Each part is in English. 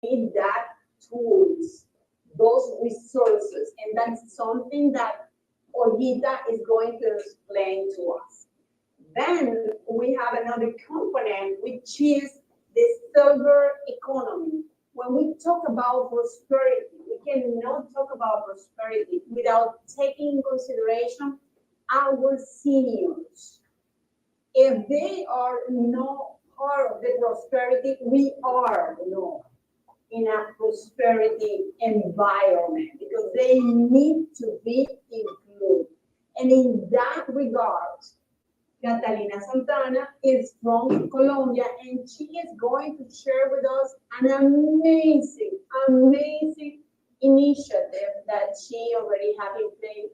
need that tools, those resources, and that's something that Olita is going to explain to us. Then we have another component, which is the silver economy. When we talk about prosperity, we cannot talk about prosperity without taking in consideration our seniors. If they are not part of the prosperity, we are not in a prosperity environment because they need to be included. And in that regard, Catalina Santana is from Colombia, and she is going to share with us an amazing initiative that she already has in place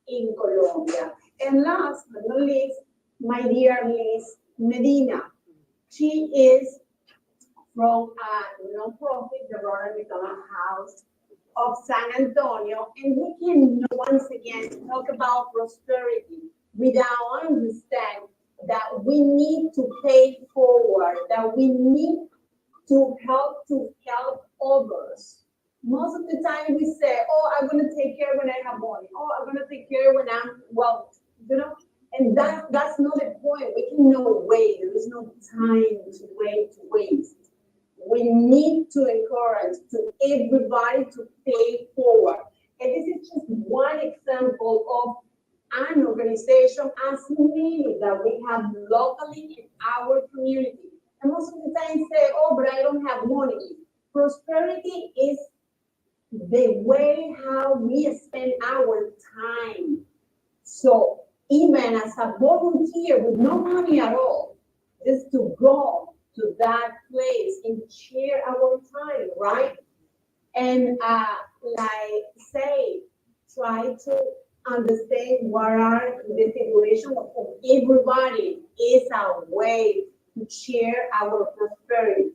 in Colombia. And last but not least, my dear Liz Medina. She is from a nonprofit, the Ronald McDonald House of San Antonio, and we can once again talk about prosperity without understand that we need to pay forward, that we need to help others. Most of the time we say, oh, I'm gonna take care when I have money, oh, I'm gonna take care when I'm wealthy, and that's not the point. We cannot wait, there is no time to waste. We need to encourage to everybody to pay forward. And this is just one example of an organization as many that we have locally in our community. And most of the time say, oh, but I don't have money. Prosperity is the way how we spend our time. So even as a volunteer with no money at all, just to go to that place and share our time, right? And like say, try to understand what are the situation of everybody is a way to share our prosperity.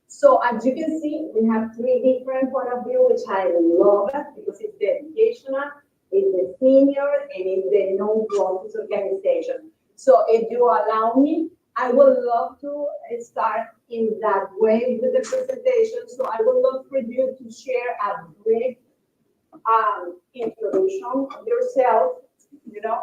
So as you can see, we have three different point of view, which I love it because it's the educational, it's the senior, and it's the non-profit organization. So if you allow me, I would love to start in that way with the presentation. So I would love for you to share a brief introduction of yourself,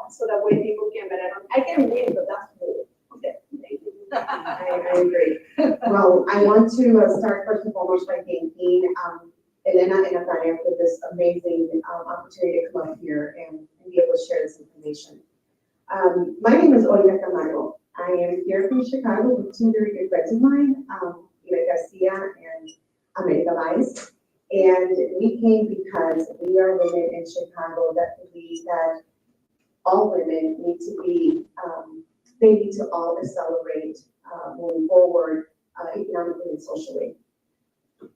so that way people can better. I can read, but that's cool. Okay, thank you. I agree. Well, I want to start first and foremost by thanking Elena and Natalia for this amazing opportunity to come up here and be able to share this information. My name is Olga Camargo. I am here from Chicago with two very good friends of mine, Ina Garcia and America Valles. And we came because we are women in Chicago that believe that all women need to be, they need to all accelerate moving forward economically and socially.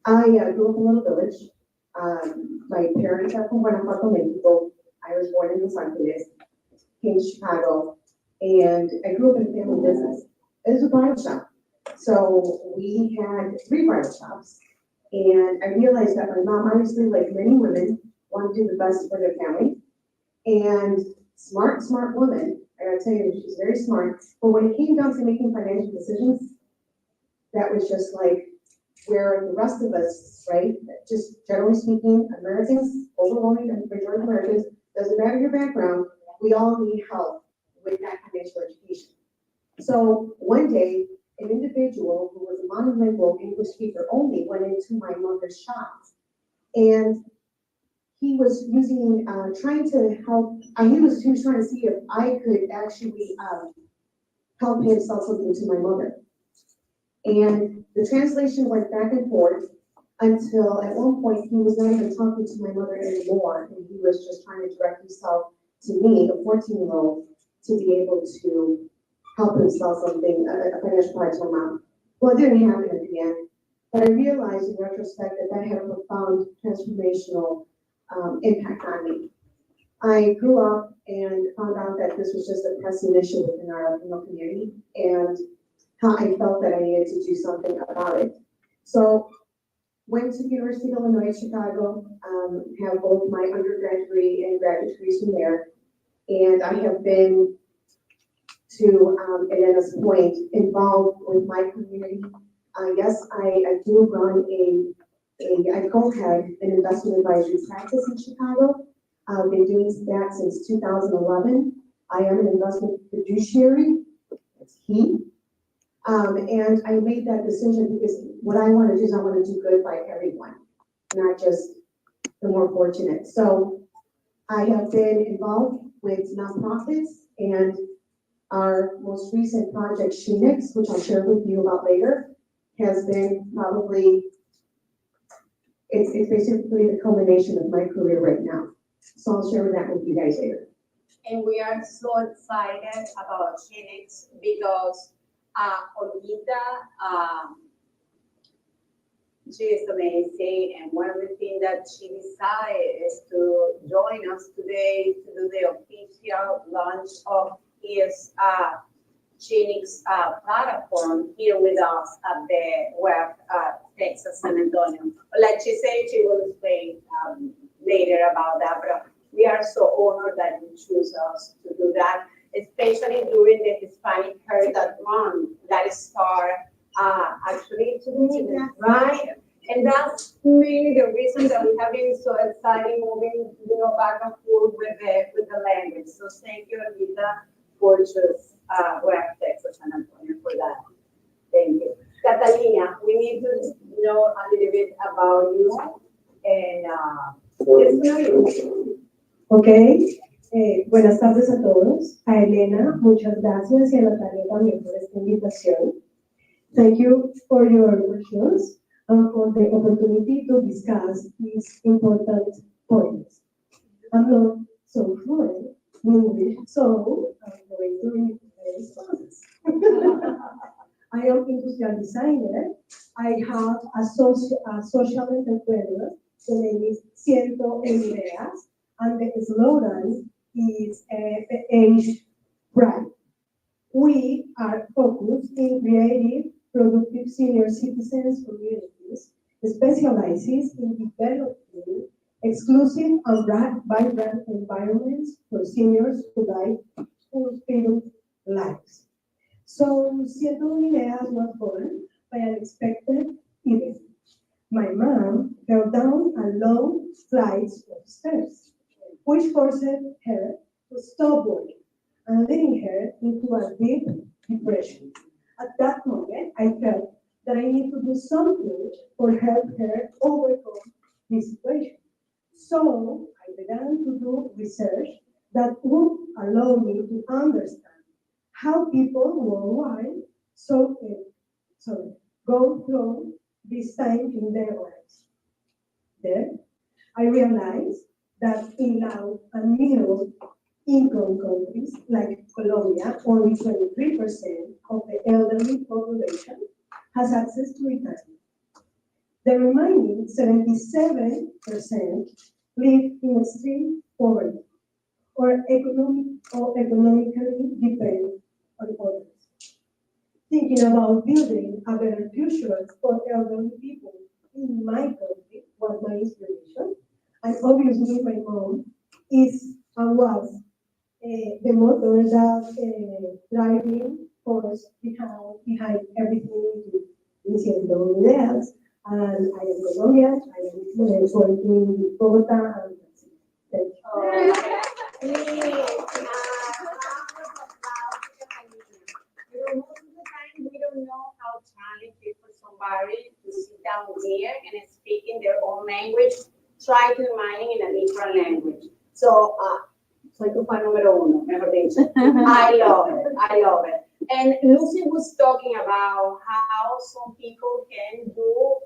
I grew up in a little village. My parents are from Guanajuato, Mexico. I was born in Los Angeles, came to Chicago, and I grew up in a family business. It was a bridal shop. So we had 3 bridal shops. And I realized that my mom, obviously, like many women, wanted to do the best for their family. And smart woman, I gotta tell you, she's very smart. But when it came down to making financial decisions, that was just like where the rest of us, right? Just generally speaking, Americans, overwhelming majority of Americans, doesn't matter your background, we all need help with that financial education. So one day, an individual who was a monolingual English speaker only went into my mother's shop, and he was using, trying to help, he was trying to see if I could actually help him sell something to my mother. And the translation went back and forth until at one point he was not even talking to my mother anymore, and he was just trying to direct himself to me, a 14-year-old, to be able to help him sell something, a financial product to my mom. Well, it didn't happen at the end, but I realized in retrospect that had a profound transformational impact on me. I grew up and found out that this was just a pressing issue within our community, and how I felt that I needed to do something about it. So went to the University of Illinois, Chicago, have both my undergraduate degree and graduate degrees from there. And I have been, to Elena's point, involved with my community. Yes, I do run I co-head an investment advisory practice in Chicago. I've been doing that since 2011. I am an investment fiduciary, that's key. And I made that decision because what I want to do is I want to do good by everyone, not just the more fortunate. So I have been involved with nonprofits, and our most recent project, Phoenix, which I'll share with you about later, has been probably, it's basically the culmination of my career right now. So I'll share that with you guys later. And we are so excited about Phoenix because Olita, she is amazing, and one of the things that she decided is to join us today to do the official launch of his Phoenix platform here with us at the Wef Texas San Antonio. Like she said, she will explain later about that, but we are so honored that you choose us to do that, especially during the Hispanic Heritage Month that starts actually today, right? And that's mainly the reason that we have been so excited moving, back and forth with the language. So thank you, Anita, for choosing Wef Texas San Antonio for that. Thank you. Catalina, we need to know a little bit about you and get to know you. Ok, buenas tardes a todos. A Elena, muchas gracias, y a Natalia también por esta invitación. Thank you for your questions and for the opportunity to discuss these important points. I'm not so fluent in English, so I'm going to respond. I am industrial designer. I have a social entrepreneur. The name is Ciento Ideas. And the slogan is the age right. We are focused in creative, productive senior citizens communities, specializes in developing exclusive and vibrant environments for seniors to live fulfilled lives. So, Ciento Ideas was born by an unexpected event. My mom fell down a long flight of stairs, which forced her to stop working and leading her into a deep depression. At that moment, I felt that I need to do something to help her overcome this situation. So I began to do research that would allow me to understand how people worldwide go through this time in their lives. Then I realized that in low and middle income countries like Colombia, only 23% of the elderly population has access to retirement. The remaining 77% live in extreme poverty or economically depend on others. Thinking about building a better future for elderly people in my country was my inspiration. And obviously, my mom is and was the motor that driving force behind everything we see in the ideas. And I am Colombian. I am working in Bogota, and thank you. Most of the time, we don't know how challenging for somebody to sit down here and speak in their own language, try to imagine in a different language. So, soy tu fan número uno, mejor dicho. I love it. I love it. And Lucy was talking about how some people can do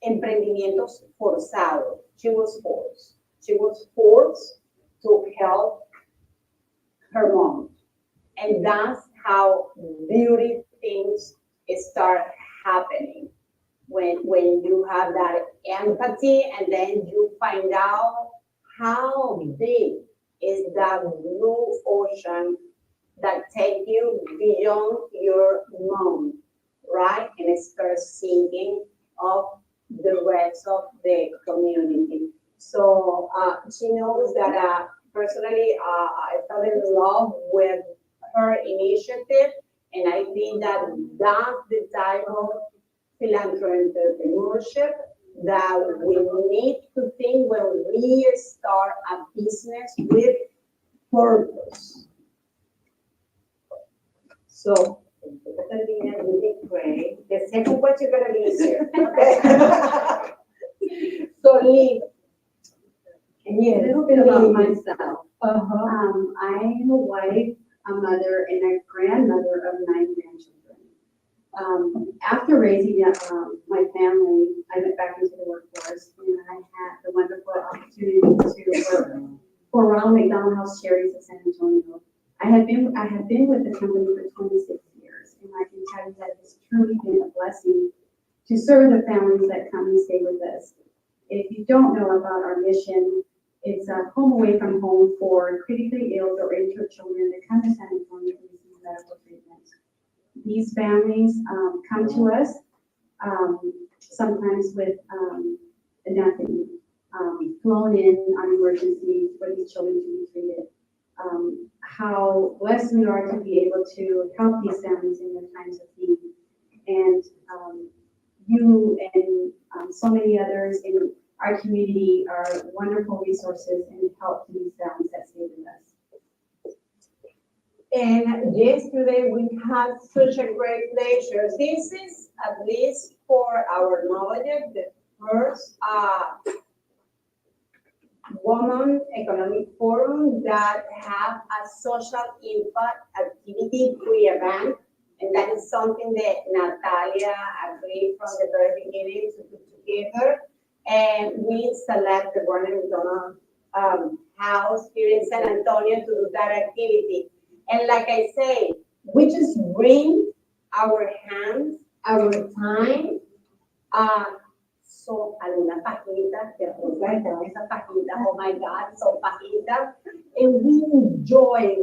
emprendimientos forzados. She was forced. She was forced to help her mom. And that's how beauty things start happening. When you have that empathy and then you find out how big is that blue ocean that take you beyond your mom, right? And it starts thinking of the rest of the community. So she knows that personally I fell in love with her initiative And I think that that's the type of philanthropic entrepreneurship that we need to think when we start a business with purpose. So, really great. The second question is gonna be easier. Okay. So, Lee, And yeah, a little bit about myself. Uh-huh. I am a wife, a mother, and a grandmother of 9 grandchildren. After raising my family, I went back into the workforce, and I had the wonderful opportunity to work for Ronald McDonald House Charities of San Antonio. I have been with the company for 26 years, and I can tell you that it's truly been a blessing to serve the families that come and stay with us. If you don't know about our mission, it's a home away from home for critically ill or injured children that come to San Antonio to receive medical treatment. These families come to us sometimes with nothing, flown in on emergency for these children to be treated. How blessed we are to be able to help these families in their times of need. And you and so many others in our community are wonderful resources and help to these families that stay with us. and yesterday we had such a great pleasure. This is, at least for our knowledge, the first Women Economic Forum that have a social impact activity pre-event. And that is something that Natalia agreed from the very beginning to put together. And we select the Ronald McDonald House here in San Antonio to do that activity. And like I say, we just bring our hands, our time, so alguna pajita, que esa pajita, oh my God, so pajita, and we enjoy,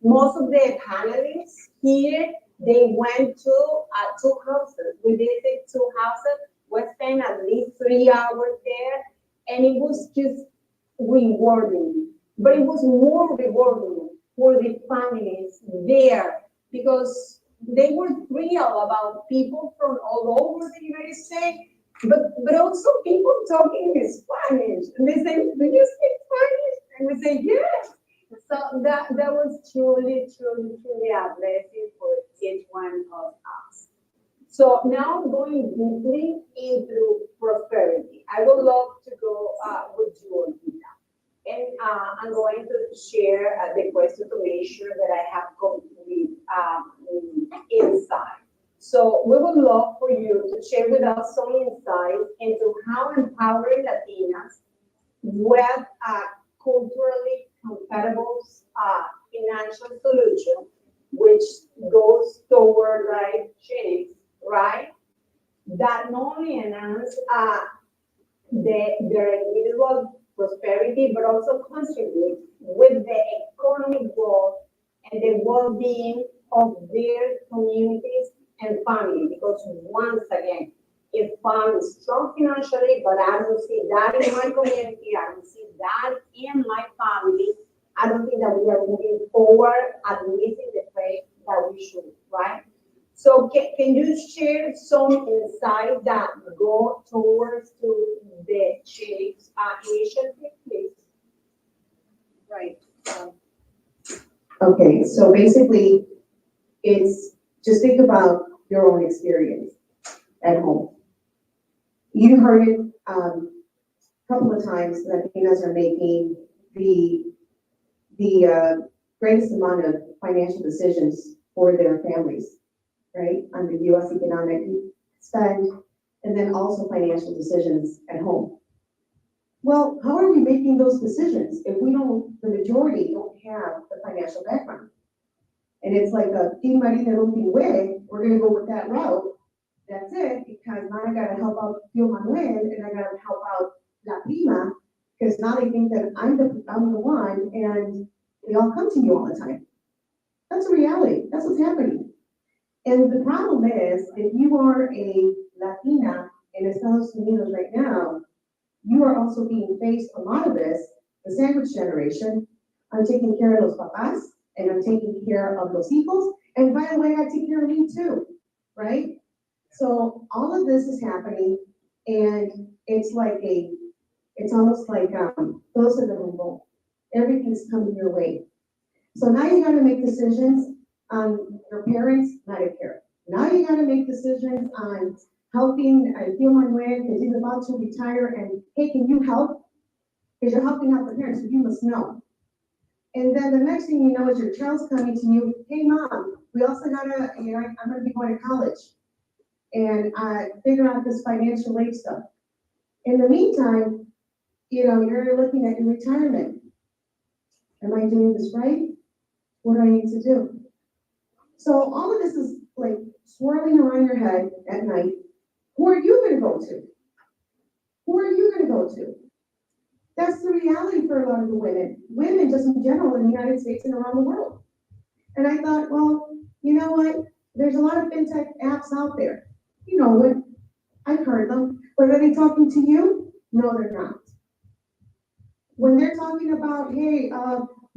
most of the panelists here, they went to 2 houses. We visited 2 houses. We spent at least 3 hours there, and it was just rewarding. But it was more rewarding for the families there because they were thrilled about people from all over the United States, but also people talking in Spanish. And they say, do you speak Spanish? And we say, yes. So that was truly a blessing for each one of us. So now going deeply into prosperity, I would love to go with you, Olvita. And I'm going to share the question to make sure that I have complete insight. So we would love for you to share with us some insights into how empowering Latinas with culturally compatible financial solution, which goes toward right change, right? That not only enhance their individual prosperity, but also contribute with the economic growth and the well-being of their communities and family. Because once again, if I'm strong financially, but I don't see that in my community, I don't see that in my family, I don't think that we are moving forward, at least in the pace that we should, right? So can you share some insight that go towards to the Shapes initiative, please? Right. Okay, so basically, it's just think about your own experience at home. You heard it a couple of times that Latinas are making the greatest amount of financial decisions for their families, right? On the U.S. economic spend, and then also financial decisions at home. Well, how are we making those decisions if the majority don't have the financial background? And it's like a team marido way, we're gonna go with that route. That's it, because now I gotta help out Tio Manuel and I gotta help out La Prima, because now they think that I'm the one and they all come to you all the time. That's a reality, that's what's happening. And the problem is, if you are a Latina in Estados Unidos right now, you are also being faced a lot of this, the sandwich generation. I'm taking care of los papás, and I'm taking care of los hijos, And by the way, I take care of me too, right? So all of this is happening, and it's almost like, those are the rumble. Everything's coming your way. So now you gotta make decisions on your parents' Medicare. Now you gotta make decisions on helping Gil Manuel, because he's about to retire, and hey, can you help? Because you're helping out the parents, so you must know. And then the next thing you know is your child's coming to you, hey mom, we also gotta, I'm gonna be going to college. And figure out this financial aid stuff. In the meantime, you're looking at your retirement. Am I doing this right? What do I need to do? So all of this is like swirling around your head at night. Who are you gonna go to? Who are you gonna go to? That's the reality for a lot of the women just in general in the United States and around the world. And I thought, well, you know what? There's a lot of fintech apps out there. You know what? I've heard them. But are they talking to you? No, they're not. When they're talking about, hey,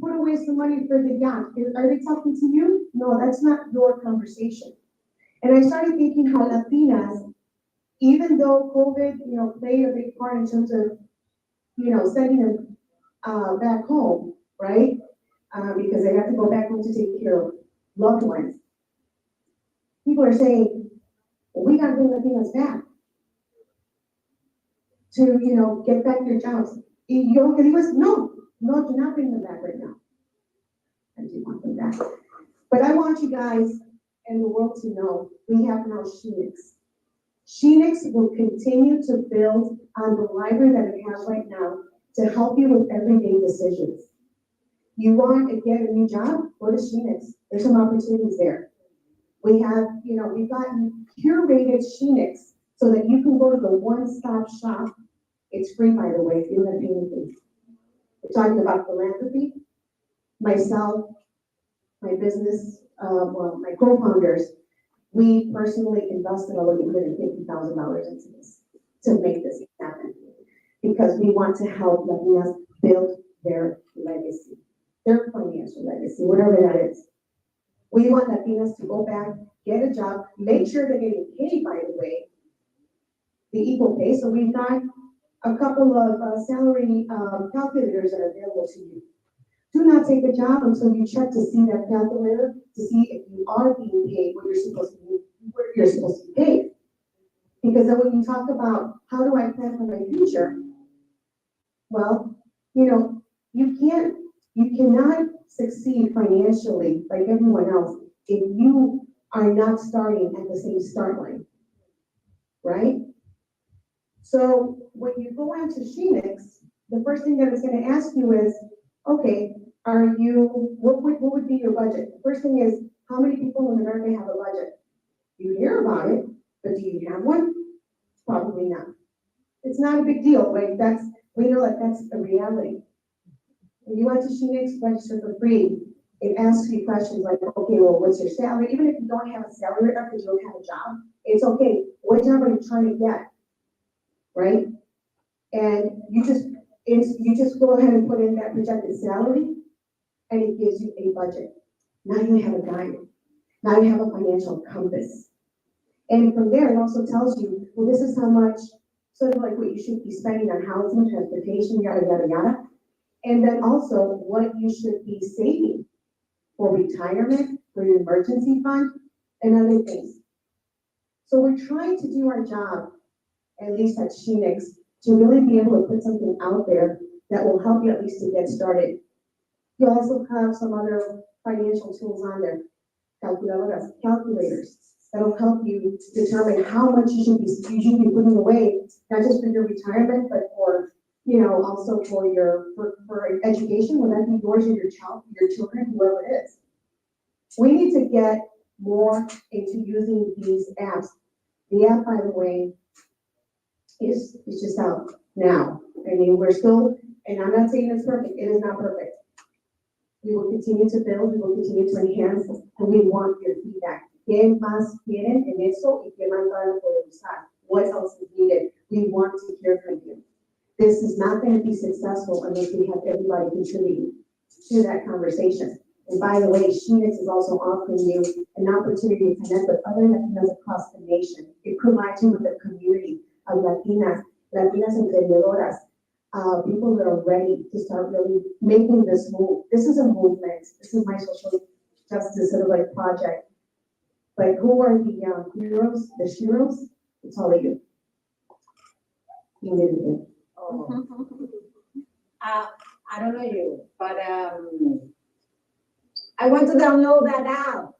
put away some money for the yacht, are they talking to you? No, that's not your conversation. And I started thinking how Latinas, even though COVID, played a big part in terms of, sending them back home, right? Because they have to go back home to take care of loved ones. People are saying, well, we got to bring Latinas back to, get back their jobs. Y yo lo que digo es, no, do not bring them back right now. I do want them back. But I want you guys and the world to know we have now Shenix. Shenix will continue to build on the library that it has right now to help you with everyday decisions. You want to get a new job? Go to Shenix. There's some opportunities there. We have, we've gotten curated Shenix so that you can go to the one-stop shop. It's free, by the way, if you don't have anything. We're talking about philanthropy. Myself, my business, my co-founders, we personally invested over $150,000 into this to make this happen because we want to help Latinas build their legacy, their financial legacy, whatever that is. We want Latinas to go back, get a job, make sure they're getting paid, by the way, the equal pay. So we've got a couple of salary calculators that are available to you. Do not take a job until you check to see that calculator to see if you are being paid what you're supposed to be paid. Because then when you talk about how do I plan for my future, well, you cannot succeed financially like everyone else if you are not starting at the same start line, right? So when you go into Shenix, the first thing that it's going to ask you is, okay, what would be your budget? The first thing is, how many people in America have a budget? You hear about it, but do you have one? Probably not. It's not a big deal, right? We know that that's a reality. When you went to Shenix, register for free, it asks you questions like, okay, well, what's your salary? Even if you don't have a salary right now because you don't have a job, it's okay. What job are you trying to get? Right? And you just go ahead and put in that projected salary, and it gives you a budget. Now you have a guide. Now you have a financial compass. And from there, it also tells you, well, this is how much, sort of like what you should be spending on housing, transportation, yada, yada, yada. And then also what you should be saving for retirement, for your emergency fund, and other things. So we're trying to do our job, at least at Shenix, to really be able to put something out there that will help you at least to get started. You also have some other financial tools on there, calculators, that'll help you determine how much you should be putting away, not just for your retirement, but for, also for education, whether that be yours or your children, whoever it is. We need to get more into using these apps. The app, by the way, is just out now. I mean, we're still, and I'm not saying it's perfect, it is not perfect. We will continue to build, we will continue to enhance, and we want your feedback. ¿Qué más quieren en eso y qué más van a poder usar? What else is needed? We want to hear from you. This is not going to be successful unless we have everybody contributing to that conversation. And by the way, Sheenix is also offering you an opportunity to connect with other Latinas across the nation. It provides you with a community of Latinas emprendedoras, people that are ready to start really making this move. This is a movement. This is my social justice sort of like project. Like, who are the heroes, the sheroes? It's all of you. You did it. I don't know you, but I want to download that app.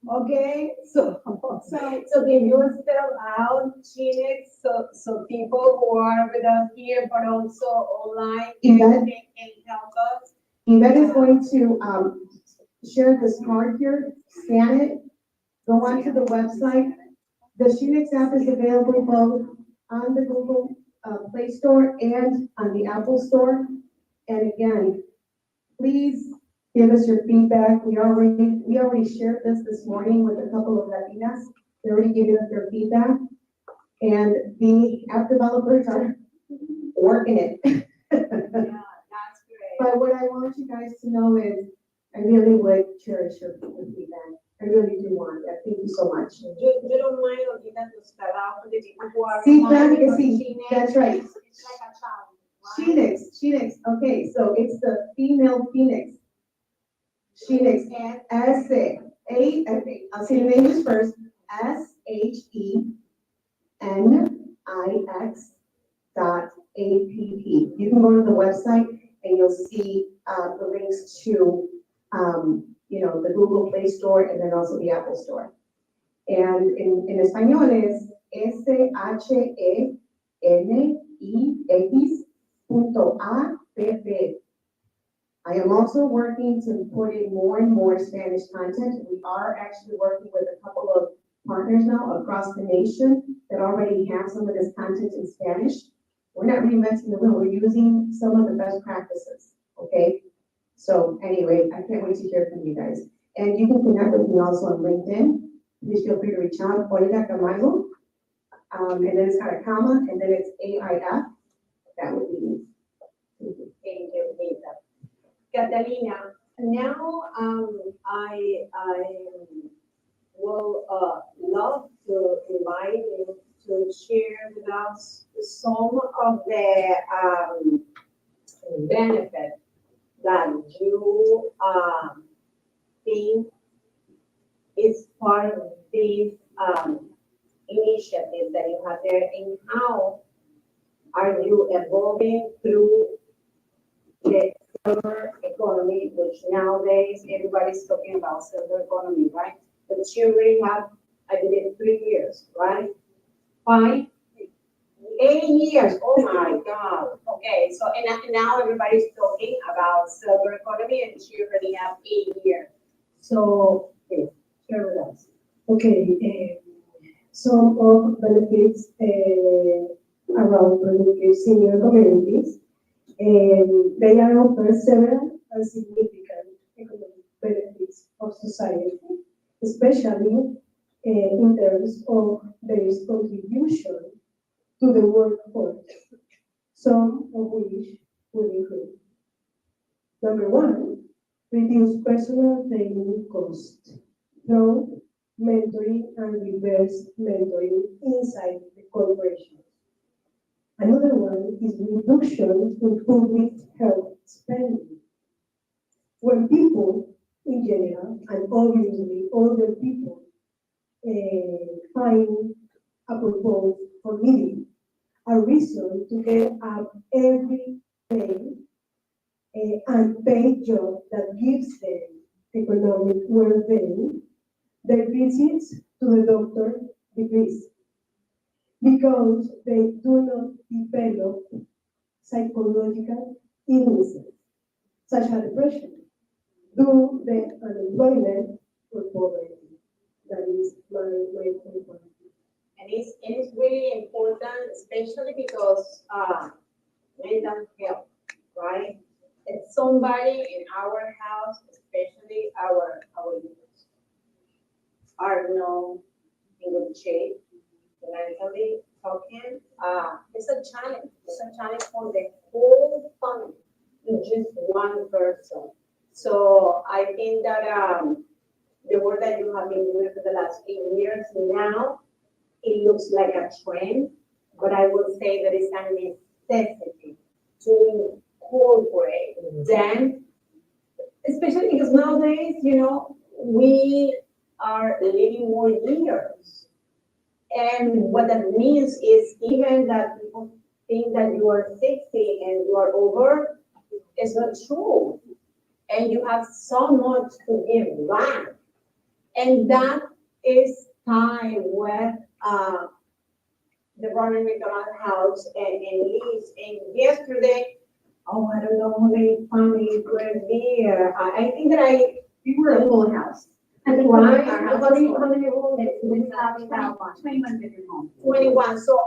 Okay, so can you spell out Phoenix so people who are with us here but also online Yvette? can help us? Yvette is going to share this card here, scan it, go onto the website. The Sheenix app is available both on the Google Play Store and on the Apple Store. And again, please give us your feedback. We already shared this morning with a couple of Latinas. They already gave us their feedback. And the app developers are working it. Yeah, that's great. But what I want you guys to know is I really would cherish your feedback. I really do want that. Thank you so much. You don't mind ahorita to spell out for the people who are Sí, online claro que because sí. Phoenix That's right. It's like a challenge, right? Sheenix. Okay, so it's the female phoenix. Sheenix. I'll say the name first. SHENIX.app. You can go to the website and you'll see the links to, the Google Play Store and then also the Apple Store. And in español es SHENIX.app. I am also working to put in more and more Spanish content. We are actually working with a couple of partners now across the nation that already have some of this content in Spanish. We're not reinventing the wheel, we're using some of the best practices, okay? So anyway, I can't wait to hear from you guys. And you can connect with me also on LinkedIn. Please feel free to reach out, Olga Camargo. And then it's got a comma, and then it's AIF. That would be me. Thank you, Lisa. Catalina, now I will love to invite you to share with us some of the benefits that you think is part of this initiative that you have there, and how are you evolving through the silver economy, which nowadays everybody's talking about silver economy, right? But you already have, I believe, 3 years, right? 5, 8 years. Oh my God. Okay, so and now everybody's talking about silver economy, and you already have 8 years. So please share with us. Okay, some of benefits around productive senior communities. They are offer several and significant economic benefits of society, especially in terms of their contribution to the workforce, some of which will include: number one, reduce personal training costs through mentoring and reverse mentoring inside the corporation. Another one is reduction in public health spending. When people in general, and obviously older people, find a purpose for living, a reason to get up every day, and paid job that gives them economic well-being, their visits to the doctor decrease because they do not develop psychological illnesses such as depression due to the unemployment or poverty. That is my point. And it's really important, especially because mental health, right? It's somebody in our house, especially our youth, are not in good shape, mentally talking. It's a challenge. It's a challenge for the whole family, not just one person. So I think that the work that you have been doing for the last 8 years now, it looks like a trend, but I will say that it's a necessity to incorporate them, especially because nowadays, we are living more years. And what that means is even that people think that you are 60 and you are over, it's not true. And you have so much to give back. And that is time where the Ronald McDonald House and Liz, and yesterday, I don't know how many families were there. I think that We were a full house. right, how many rooms? We have about 21 bedroom home. 21. So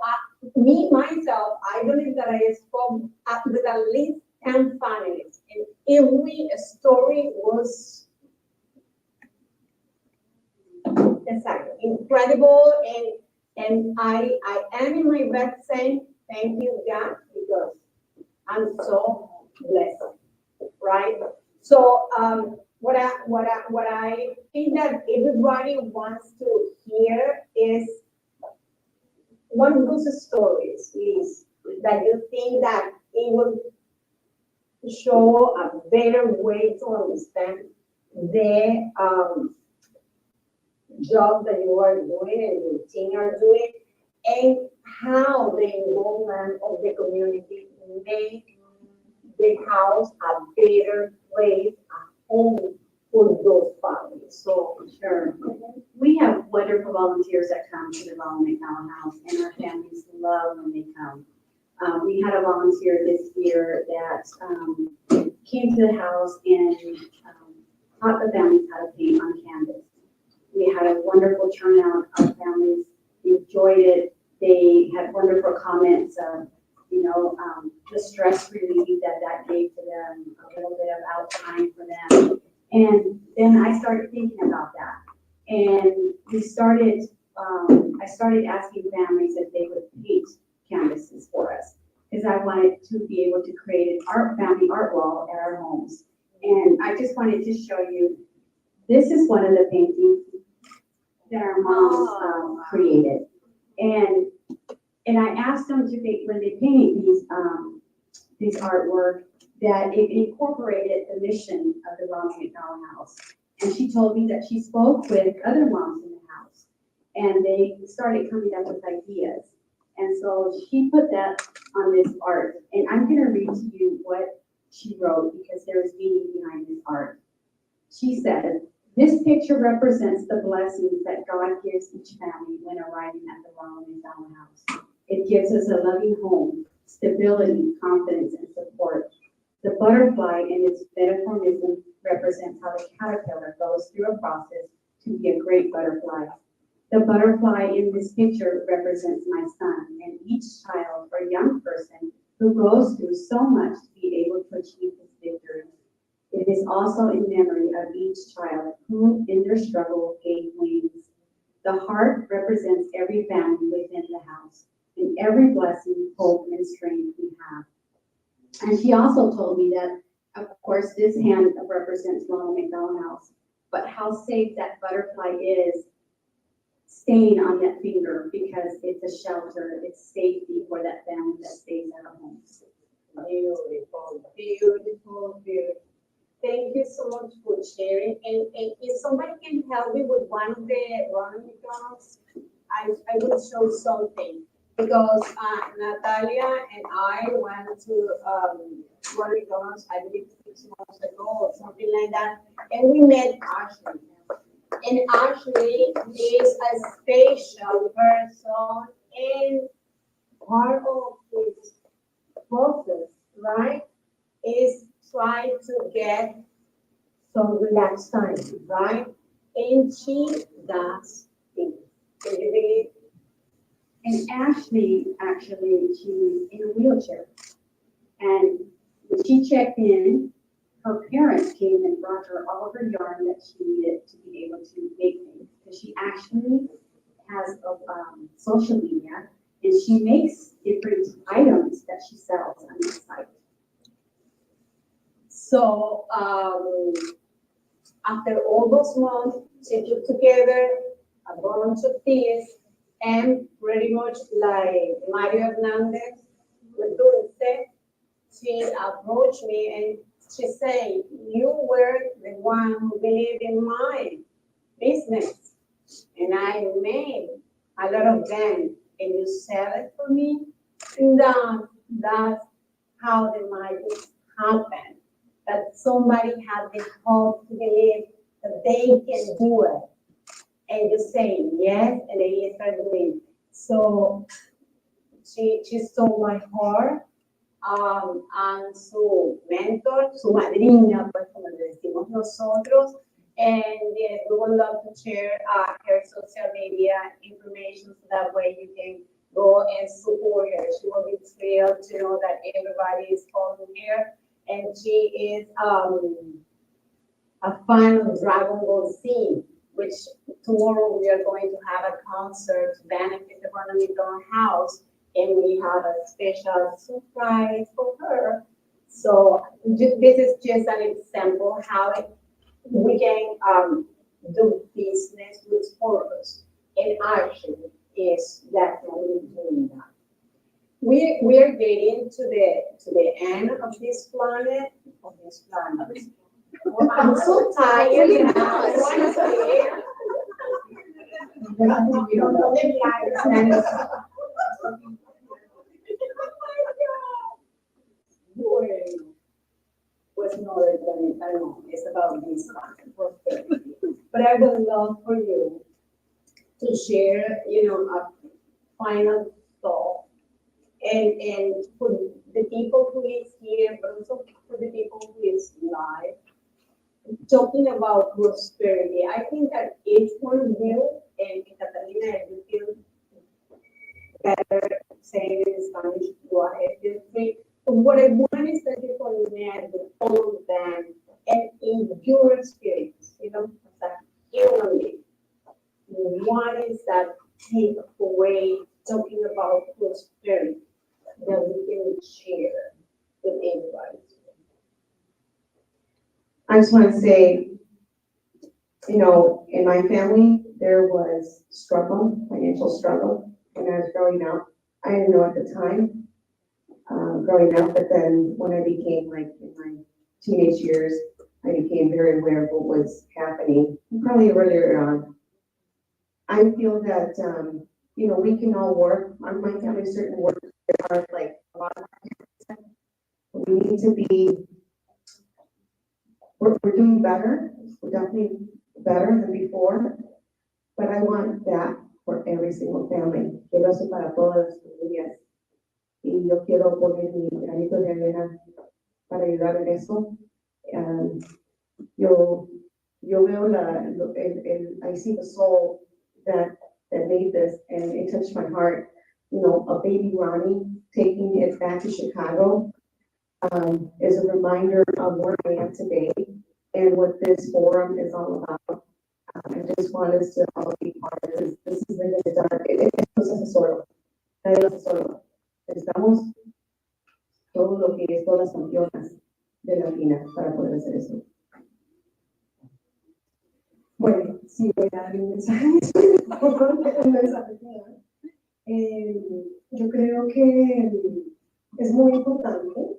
me, myself, I believe that I spoke with at least 10 families. And every story was exactly incredible. And I am in my bed saying, thank you, God, because I'm so blessed, right? So what I think that everybody wants to hear is one of those stories is that you think that it will show a better way to understand the job that you are doing and your team are doing, and how the involvement of the community make the house a better place, a home for those families. So Sure. We have wonderful volunteers that come to the Ronald McDonald House, and our families love when they come. We had a volunteer this year that came to the house and taught the families how to paint on canvas. We had a wonderful turnout. Our families enjoyed it. They had wonderful comments of, the stress relief that gave to them, a little bit of out time for them. And then I started thinking about that. And I started asking families if they would paint canvases for us, because I wanted to be able to create an family art wall at our homes. And I just wanted to show you, this is one of the paintings that our moms created. And I asked them to make, when they paint these artwork, that it incorporated the mission of the Ronald McDonald House. And she told me that she spoke with other moms in the house, and they started coming up with ideas. And so she put that on this art. And I'm gonna read to you what she wrote, because there is meaning behind this art. She said, "This picture represents the blessings that God gives each family when arriving at the Ronald McDonald House. It gives us a loving home, stability, confidence, and support. The butterfly in its metaphoricism represents how the caterpillar goes through a process to be a great butterfly. The butterfly in this picture represents my son and each child or young person who goes through so much to be able to achieve this victory. It is also in memory of each child who, in their struggle, gave wings. The heart represents every family within the house, and every blessing, hope, and strength we have." And she also told me that, of course, this hand represents Ronald McDonald House, but how safe that butterfly is staying on that finger, because it's a shelter, it's safety for that family that stays at our homes. beautiful, beautiful, beautiful. Thank you so much for sharing. And if somebody can help me with one of the Ronald McDonald's, I will show something. Because Natalia and I went to Ronald McDonald's, I believe 6 months ago or something like that, and we met Ashley. And Ashley is a special person, and part of his process, right, is try to get some relaxed time, right? And she does it. Can you believe? And Ashley, actually, she's in a wheelchair. And when she checked in, her parents came and brought her all of her yarn that she needed to be able to make things. Because she actually has a social media, and she makes different items that she sells on the site. So after all those months, she took together a bunch of things and pretty much like Mario Hernandez with Dulce, she approached me and she said, you were the one who believed in my business and I made a lot of them and you sell it for me. And that's how the magic happened. That somebody had the hope to believe that they can do it. And you say yes, and they start doing it. So she stole my heart, and su mentor, su madrina, pues como le decimos nosotros. And yes, we would love to share her social media information so that way you can go and support her. She will be thrilled to know that everybody is following her. And she is a fan of Dragon Ball Z, which tomorrow we are going to have a concert to benefit the Ronaldinho House, and we have a special surprise for her. So this is just an example how we can do business with purpose, and actually is definitely doing that. We are getting to the end of this planet. Well, I'm so tired now. I want to stay. You don't know the lives. Bueno, pues no del planeta, no. It's about this prosperity. But I would love for you to share, a final thought and for the people who is here, but also for the people who is live, talking about prosperity. I think that each one of you, and Catalina, if you feel better saying it in Spanish, go ahead, feel free. But what I want is that you connect with all of them and in your experience, that human being. What is that takeaway talking about prosperity that we can share with everybody? I just want to say, in my family, there was struggle, financial struggle, when I was growing up. I didn't know at the time, growing up, but then when I became in my teenage years, I became very aware of what was happening, probably earlier on. I feel that, we can all work, my family certainly works very hard, like a lot of people. We need to be, we're doing better, we're definitely better than before, but I want that for every single family. Quiero eso para todas las familias. Y yo quiero poner mi granito de arena para ayudar en eso. Yo veo I see the soul that made this, and it touched my heart. A baby Ronnie taking it back to Chicago is a reminder of where I am today and what this forum is all about. I just want us to all be part of this. This is going to be done. Esto se hace solo. Nadie lo hace solo. Necesitamos todo lo que es todas las campeonas de la FINA para poder hacer eso. Bueno, sí, voy a dar un mensaje, un mensaje final. Yo creo que es muy importante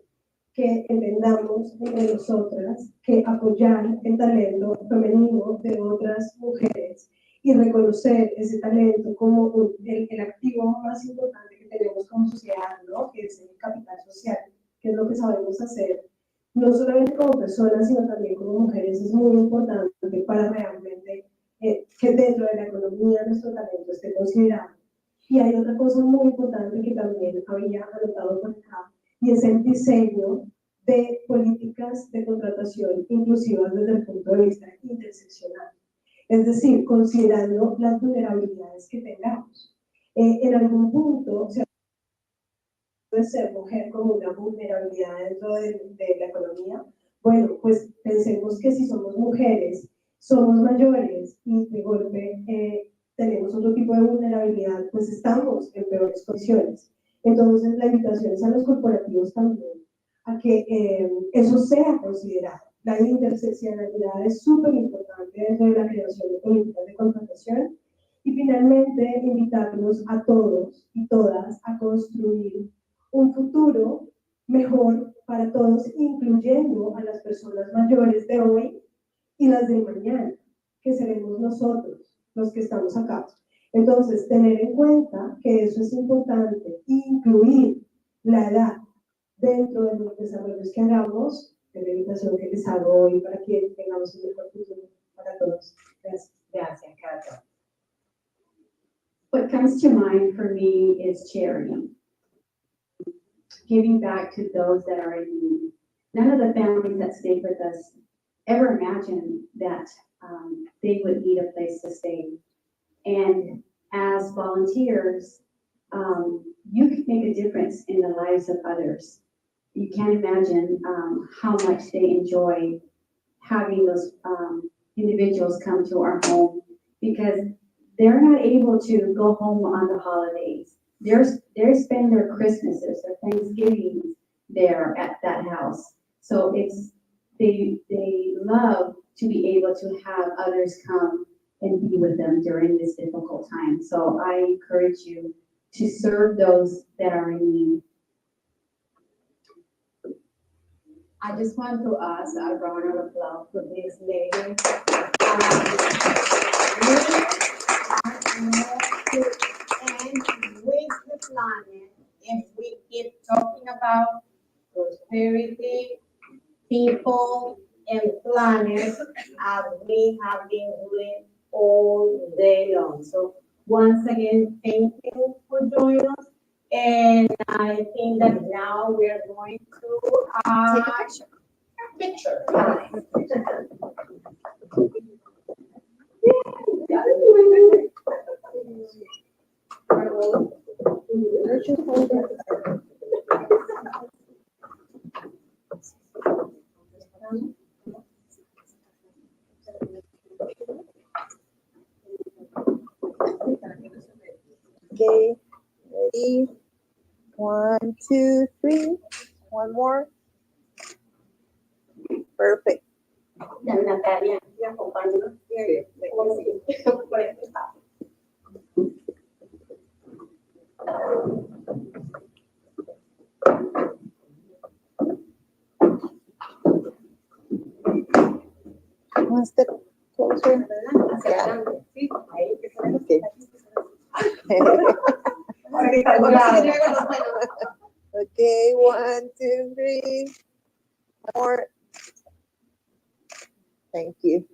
que entendamos entre nosotras que apoyar el talento femenino de otras mujeres y reconocer ese talento como el activo más importante que tenemos como sociedad, ¿no? Que es el capital social, que es lo que sabemos hacer, no solamente como personas, sino también como mujeres, es muy importante para realmente que dentro de la economía nuestro talento esté considerado. Y hay otra cosa muy importante que también había anotado por acá, y es el diseño de políticas de contratación inclusivas desde el punto de vista interseccional. Es decir, considerando las vulnerabilidades que tengamos. En algún punto, se puede ser mujer como una vulnerabilidad dentro de la economía. Bueno, pues pensemos que si somos mujeres, somos mayores y de golpe tenemos otro tipo de vulnerabilidad, pues estamos en peores condiciones. Entonces, la invitación es a los corporativos también a que eso sea considerado. La interseccionalidad es súper importante dentro de la creación de políticas de contratación. Y finalmente, invitarlos a todos y todas a construir un futuro mejor para todos, incluyendo a las personas mayores de hoy y las del mañana, que seremos nosotros los que estamos acá. Entonces, tener en cuenta que eso es importante, incluir la edad dentro de los desarrollos que hagamos, de la invitación que les hago hoy para que tengamos un mejor futuro para todos. Gracias. Gracias, Cata. What comes to mind for me is charity. Giving back to those that are in need. None of the families that stayed with us ever imagined that they would need a place to stay. And as volunteers, you can make a difference in the lives of others. You can't imagine how much they enjoy having those individuals come to our home, because they're not able to go home on the holidays. They spend their Christmases, their Thanksgivings there at that house. So they love to be able to have others come and be with them during this difficult time. So I encourage you to serve those that are in need. I just want to ask a round of applause for this lady. And with the planet, if we keep talking about prosperity, people, and planet, as we have been doing all day long. So once again, thank you for joining us. And I think that now we're going to take a picture. Okay, ready? 1, 2, 3. One more. Perfect. Ya, Natalia, ya acompáñanos. Por este lado. One step closer. Hacia adelante. Sí, ahí que se Okay. Okay, 1, 2, 3. More. Thank you.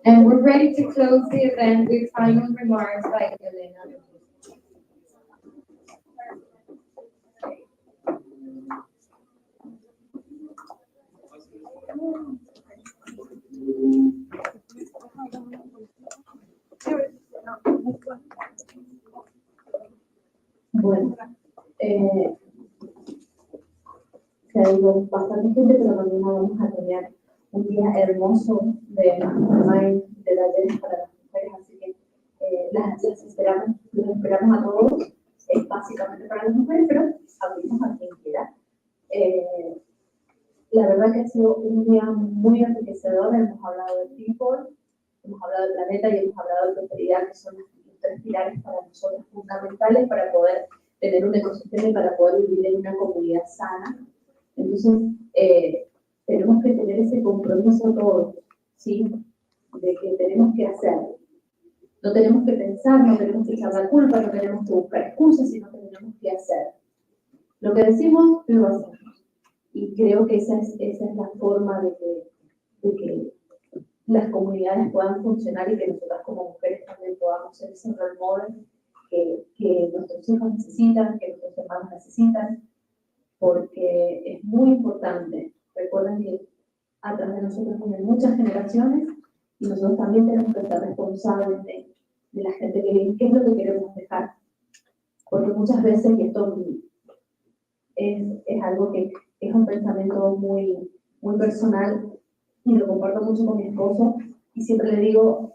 And we're ready to close the event with final remarks by Elena. Bueno, se ha ido bastante gente, pero mañana vamos a tener un día hermoso de talleres para las mujeres, así que las esperamos a todos, es básicamente para las mujeres, pero abrimos a quien quiera. La verdad que ha sido un día muy enriquecedor, hemos hablado de people, hemos hablado del planeta y hemos hablado de prosperidad, que son los 3 pilares para nosotros fundamentales para poder tener un ecosistema y para poder vivir en una comunidad sana. Entonces, tenemos que tener ese compromiso todos, ¿sí? De que tenemos que hacer. No tenemos que pensar, no tenemos que echar la culpa, no tenemos que buscar excusas, sino que tenemos que hacer. Lo que decimos, lo hacemos. Y creo que esa es la forma de que las comunidades puedan funcionar y que nosotras como mujeres también podamos ser ese role model que nuestros hijos necesitan, que nuestros hermanos necesitan, porque es muy importante. Recuerden que atrás de nosotros vienen muchas generaciones y nosotros también tenemos que ser responsables de la gente que viene, qué es lo que queremos dejar. Porque muchas veces, y esto es algo que es un pensamiento muy, muy personal y lo comparto mucho con mi esposo y siempre le digo,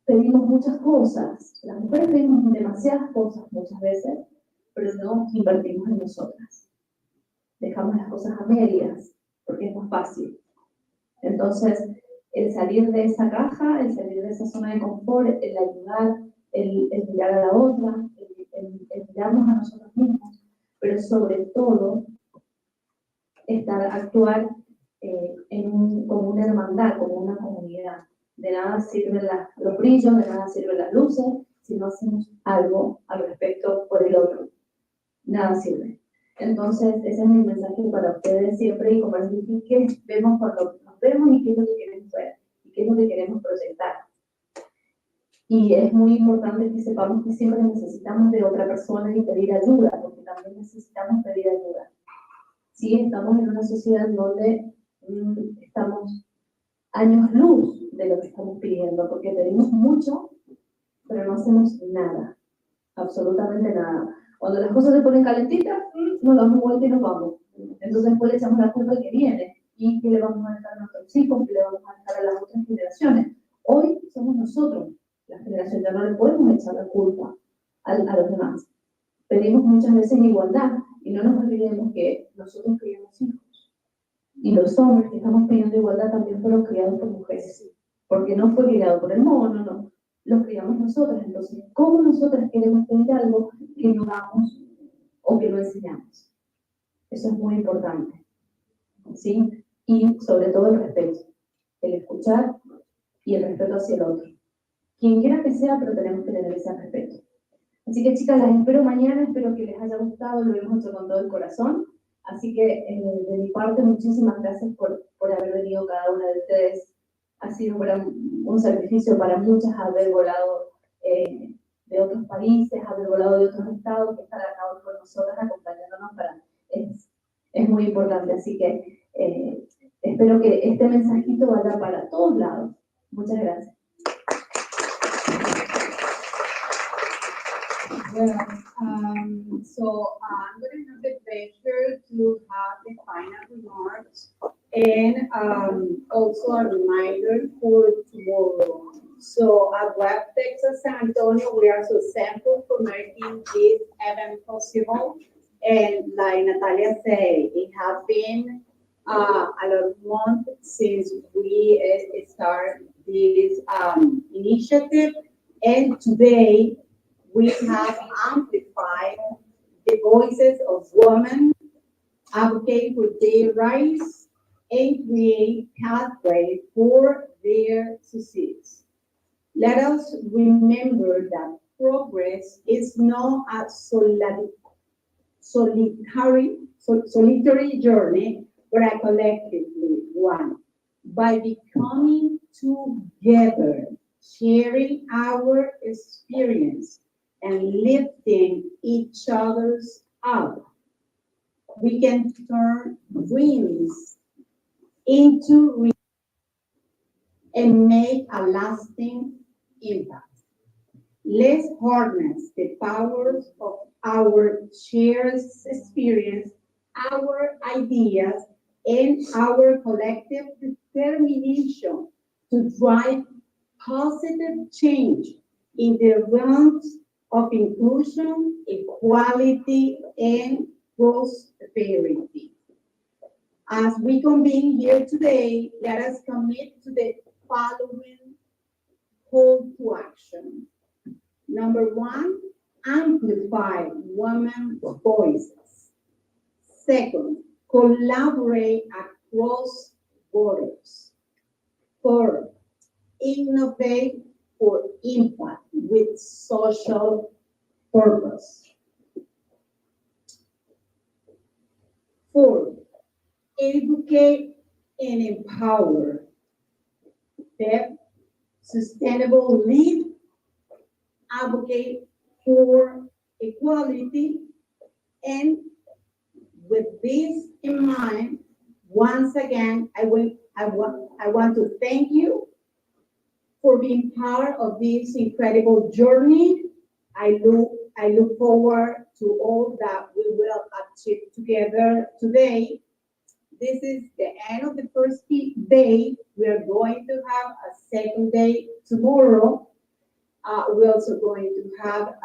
pedimos muchas cosas, las mujeres pedimos demasiadas cosas muchas veces, pero no invertimos en nosotras. Dejamos las cosas a medias, porque es más fácil. Entonces, el salir de esa caja, el salir de esa zona de confort, el ayudar, el mirar a la otra, el mirarnos a nosotros mismos, pero sobre todo, actuar como una hermandad, como una comunidad. De nada sirven los brillos, de nada sirven las luces, si no hacemos algo al respecto por el otro. Nada sirve. Entonces, ese es mi mensaje para ustedes siempre y compartir qué vemos cuando nos vemos y qué es lo que queremos ver y qué es lo que queremos proyectar. Y es muy importante que sepamos que siempre necesitamos de otra persona y pedir ayuda, porque también necesitamos pedir ayuda. Sí, estamos en una sociedad donde estamos años luz de lo que estamos pidiendo, porque pedimos mucho, pero no hacemos nada, absolutamente nada. Cuando las cosas se ponen calentitas, nos damos vuelta y nos vamos. Entonces después le echamos la culpa al que viene. ¿Y qué le vamos a dejar a nuestros hijos? ¿Qué le vamos a dejar a las otras generaciones? Hoy somos nosotros, la generación, ya no le podemos echar la culpa a los demás. Pedimos muchas veces igualdad y no nos olvidemos que nosotros criamos hijos. Y los hombres que estamos pidiendo igualdad también fueron criados por mujeres. Porque no fue criado por el mono, no. Los criamos nosotros. Entonces, ¿cómo nosotras queremos pedir algo que no damos o que no enseñamos? Eso es muy importante. ¿Sí? Y sobre todo el respeto. El escuchar y el respeto hacia el otro. Quien quiera que sea, pero tenemos que tener ese respeto. Así que, chicas, las espero mañana. Espero que les haya gustado. Lo hemos hecho con todo el corazón. Así que, de mi parte, muchísimas gracias por haber venido cada una de ustedes. Ha sido un sacrificio para muchas haber volado de otros países, haber volado de otros estados, que estar acá hoy con nosotras acompañándonos es muy importante. Así que espero que este mensajito vaya para todos lados. Muchas gracias. Well, so I'm going to have the pleasure to have the final remarks and also a reminder for tomorrow. So at Wef Texas San Antonio, we are so thankful for making this event possible. And like Natalia said, it has been a lot of months since we started this initiative. And today, we have amplified the voices of women, advocate for their rights, and create pathways for their success. Let us remember that progress is not a solitary journey, but a collectively one. By becoming together, sharing our experience, and lifting each other's up, we can turn dreams into reality and make a lasting impact. Let's harness the powers of our shared experience, our ideas, and our collective determination to drive positive change in the realms of inclusion, equality, and prosperity. As we convene here today, let us commit to the following call to action. Number one, amplify women's voices. Second, collaborate across borders. Third, innovate for impact with social purpose. Fourth, educate and empower. Fifth, sustainable lead, advocate for equality. And with this in mind, once again, I want to thank you for being part of this incredible journey. I look forward to all that we will together today. This is the end of the first day. We are going to have a second day tomorrow. We're also going to have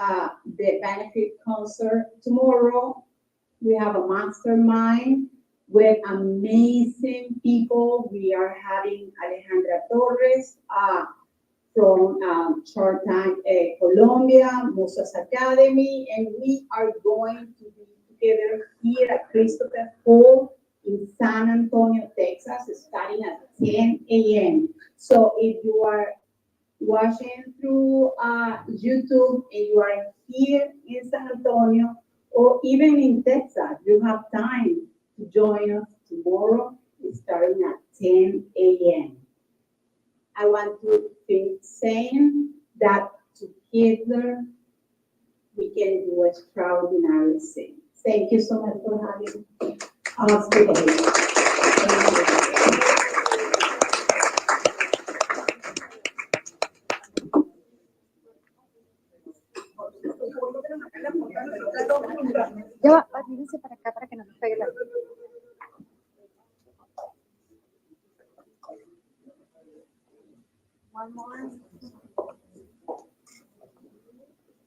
the benefit concert tomorrow. We have a mastermind with amazing people. We are having Alejandra Torres from Short Time Colombia, Musas Academy, and we are going to be together here at Christopher Hall in San Antonio, Texas, starting at 10 a.m. So if you are watching through YouTube and you are here in San Antonio or even in Texas, you have time to join us tomorrow, starting at 10 a.m. I want to finish saying that together we can do extraordinary things. Thank you so much for having us today. Ya va, vídense para acá para que no nos pegue la luz.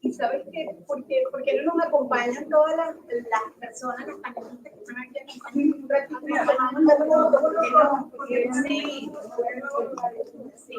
¿Y sabes qué? ¿Por qué no nos acompañan todas las personas, los panelistas que están aquí acompañando un ratito y tomamos un poco? Sí, sí, sí.